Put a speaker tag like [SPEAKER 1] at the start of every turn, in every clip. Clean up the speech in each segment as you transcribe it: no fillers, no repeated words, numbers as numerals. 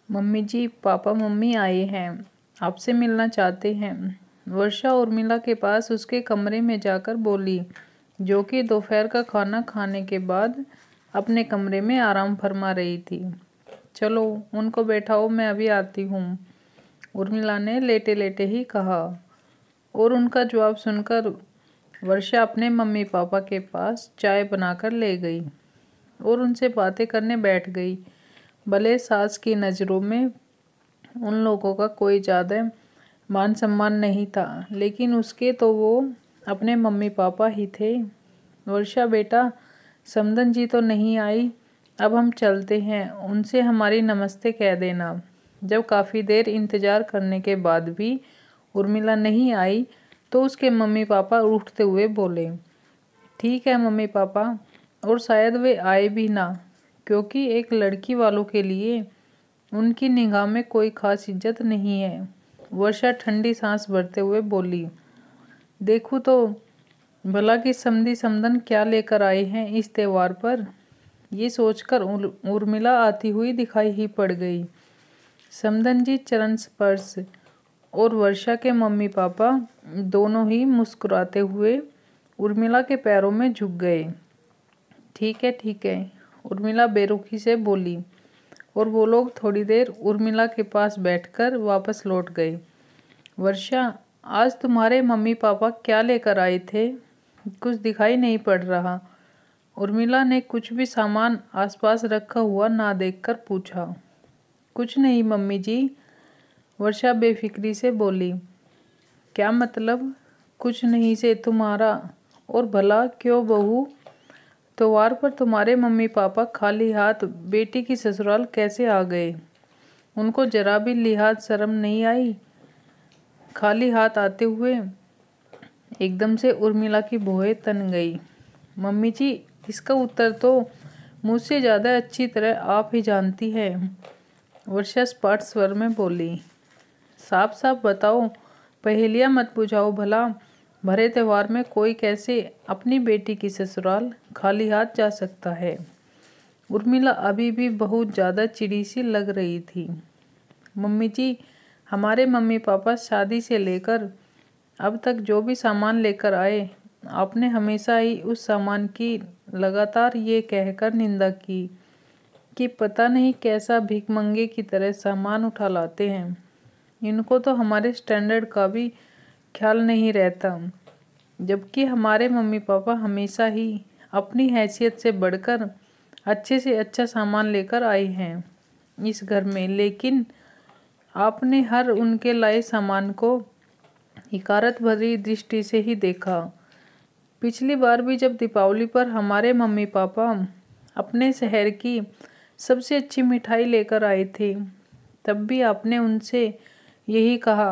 [SPEAKER 1] Mummy जी, papa mummy आए हैं, आपसे मिलना चाहते हैं। वर्षा उर्मिला के पास उसके कमरे में जाकर बोली, जो कि दोपहर का खाना खाने के बाद अपने कमरे में आराम फरमा रही थी। चलो उनको बैठाओ, मैं अभी आती हूँ, उर्मिला ने लेटे लेटे ही कहा। और उनका जवाब सुनकर वर्षा अपने मम्मी पापा के पास चाय बनाकर ले गई और उनसे बातें करने बैठ गई। भले सास की नज़रों में उन लोगों का कोई ज़्यादा मान सम्मान नहीं था, लेकिन उसके तो वो अपने मम्मी पापा ही थे। वर्षा बेटा, समदन जी तो नहीं आई, अब हम चलते हैं, उनसे हमारी नमस्ते कह देना। जब काफ़ी देर इंतज़ार करने के बाद भी उर्मिला नहीं आई तो उसके मम्मी पापा उठते हुए बोले, ठीक है मम्मी पापा, और शायद वे आए भी ना, क्योंकि एक लड़की वालों के लिए उनकी निगाह में कोई खास इज्जत नहीं है। वर्षा ठंडी सांस भरते हुए बोली, देखूँ तो भला कि समधी समदन क्या लेकर आए हैं इस त्योहार पर। ये सोचकर उर्मिला आती हुई दिखाई ही पड़ गई। समदन जी चरण स्पर्श और वर्षा के मम्मी पापा दोनों ही मुस्कुराते हुए उर्मिला के पैरों में झुक गए। ठीक है, उर्मिला बेरुखी से बोली, और वो लोग थोड़ी देर उर्मिला के पास बैठकर वापस लौट गए। वर्षा, आज तुम्हारे मम्मी पापा क्या लेकर आए थे? कुछ दिखाई नहीं पड़ रहा। उर्मिला ने कुछ भी सामान आसपास रखा हुआ ना देखकर पूछा। कुछ नहीं मम्मी जी, वर्षा बेफिक्री से बोली। क्या मतलब कुछ नहीं से तुम्हारा? और भला क्यों बहू, त्योहार पर तुम्हारे मम्मी पापा खाली हाथ बेटी की ससुराल कैसे आ गए? उनको जरा भी लिहाज शर्म नहीं आई? खाली हाथ आते हुए एकदम से उर्मिला की भौहें तन गई। मम्मी जी, इसका उत्तर तो मुझसे ज़्यादा अच्छी तरह आप ही जानती है, वर्षा स्पष्ट स्वर में बोली। साफ साफ बताओ, पहेलियाँ मत बुझाओ भला। भरे त्योहार में कोई कैसे अपनी बेटी की ससुराल खाली हाथ जा सकता है? उर्मिला अभी भी बहुत ज़्यादा चिड़ी सी लग रही थी। मम्मी जी, हमारे मम्मी पापा शादी से लेकर अब तक जो भी सामान लेकर आए, आपने हमेशा ही उस सामान की लगातार ये कहकर निंदा की कि पता नहीं कैसा भिखमंगे की तरह सामान उठा लाते हैं। इनको तो हमारे स्टैंडर्ड का भी ख्याल नहीं रहता, जबकि हमारे मम्मी पापा हमेशा ही अपनी हैसियत से बढ़कर अच्छे से अच्छा सामान लेकर आए हैं इस घर में। लेकिन आपने हर उनके लाए सामान को हिकारत भरी दृष्टि से ही देखा। पिछली बार भी जब दीपावली पर हमारे मम्मी पापा अपने शहर की सबसे अच्छी मिठाई लेकर आए थे, तब भी आपने उनसे यही कहा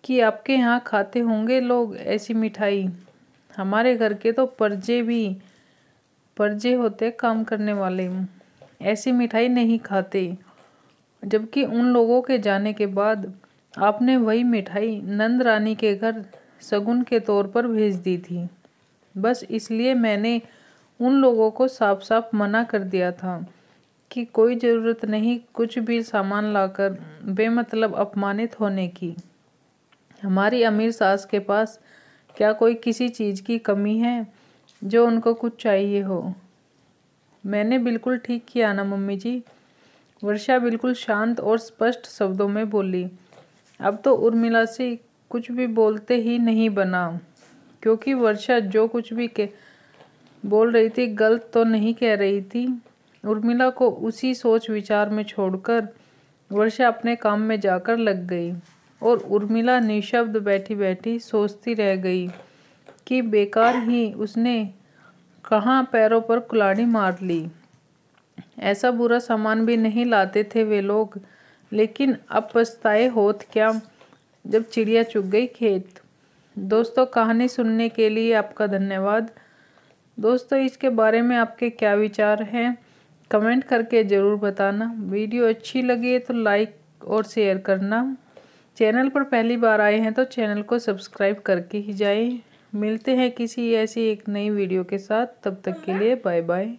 [SPEAKER 1] कि आपके यहाँ खाते होंगे लोग ऐसी मिठाई। हमारे घर के तो परजे होते काम करने वाले, ऐसी मिठाई नहीं खाते। जबकि उन लोगों के जाने के बाद आपने वही मिठाई नंद रानी के घर शगुन के तौर पर भेज दी थी। बस इसलिए मैंने उन लोगों को साफ साफ मना कर दिया था कि कोई ज़रूरत नहीं कुछ भी सामान लाकर बेमतलब अपमानित होने की। हमारी अमीर सास के पास क्या कोई किसी चीज़ की कमी है जो उनको कुछ चाहिए हो? मैंने बिल्कुल ठीक किया ना मम्मी जी, वर्षा बिल्कुल शांत और स्पष्ट शब्दों में बोली। अब तो उर्मिला से कुछ भी बोलते ही नहीं बना, क्योंकि वर्षा जो कुछ भी बोल रही थी गलत तो नहीं कह रही थी। उर्मिला को उसी सोच विचार में छोड़कर वर्षा अपने काम में जाकर लग गई और उर्मिला निशब्द बैठी बैठी सोचती रह गई कि बेकार ही उसने कहाँ पैरों पर कुल्हाड़ी मार ली। ऐसा बुरा सामान भी नहीं लाते थे वे लोग, लेकिन अब पछताए होत क्या जब चिड़िया चुग गई खेत। दोस्तों, कहानी सुनने के लिए आपका धन्यवाद। दोस्तों, इसके बारे में आपके क्या विचार हैं, कमेंट करके ज़रूर बताना। वीडियो अच्छी लगी तो लाइक और शेयर करना। चैनल पर पहली बार आए हैं तो चैनल को सब्सक्राइब करके ही जाएं। मिलते हैं किसी ऐसी एक नई वीडियो के साथ, तब तक के लिए बाय बाय।